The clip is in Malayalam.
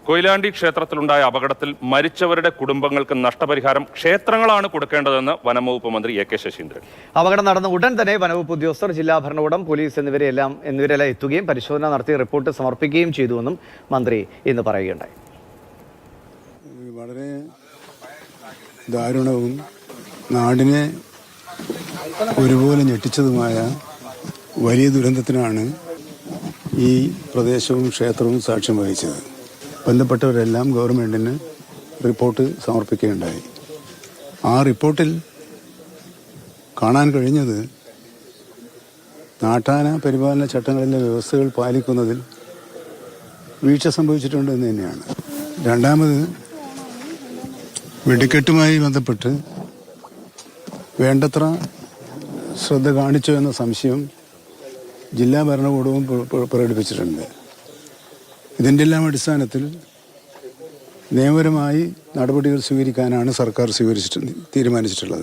കൊയിലാണ്ടി ക്ഷേത്രത്തിലുണ്ടായ അപകടത്തിൽ മരിച്ചവരുടെ കുടുംബങ്ങൾക്ക് നഷ്ടപരിഹാരം ക്ഷേത്രങ്ങളാണ് കൊടുക്കേണ്ടതെന്ന് വനംവകുപ്പ് മന്ത്രി എ കെ ശശീന്ദ്രൻ. അപകടം നടന്ന ഉടൻ തന്നെ വനംവകുപ്പ് ഉദ്യോഗസ്ഥർ, ജില്ലാ ഭരണകൂടം, പോലീസ് എന്നിവരെല്ലാം എത്തുകയും പരിശോധന നടത്തി റിപ്പോർട്ട് സമർപ്പിക്കുകയും ചെയ്തുവെന്നും മന്ത്രി ഇന്ന് പറയുകയുണ്ടായി. വളരെ ദാരുണവും നാടിനെ ഒരുപോലെ ഞെട്ടിച്ചതുമായ വലിയ ദുരന്തത്തിനാണ് ഈ പ്രദേശവും ക്ഷേത്രവും സാക്ഷ്യം വഹിച്ചത്. ബന്ധപ്പെട്ടവരെല്ലാം ഗവൺമെൻറ്റിന് റിപ്പോർട്ട് സമർപ്പിക്കുകയുണ്ടായി. ആ റിപ്പോർട്ടിൽ കാണാൻ കഴിഞ്ഞത് നാട്ടാന പരിപാലന ചട്ടങ്ങളിലെ വ്യവസ്ഥകൾ പാലിക്കുന്നതിൽ വീഴ്ച സംഭവിച്ചിട്ടുണ്ട് എന്ന് തന്നെയാണ്. രണ്ടാമത്, വെടിക്കെട്ടുമായി ബന്ധപ്പെട്ട് വേണ്ടത്ര ശ്രദ്ധ കാണിച്ചോ എന്ന സംശയം ജില്ലാ ഭരണകൂടവും പ്രകടിപ്പിച്ചിട്ടുണ്ട്. ഇതിൻ്റെ എല്ലാം അടിസ്ഥാനത്തിൽ നിയമപരമായി നടപടികൾ സ്വീകരിക്കാനാണ് സർക്കാർ തീരുമാനിച്ചിട്ടുള്ളത്.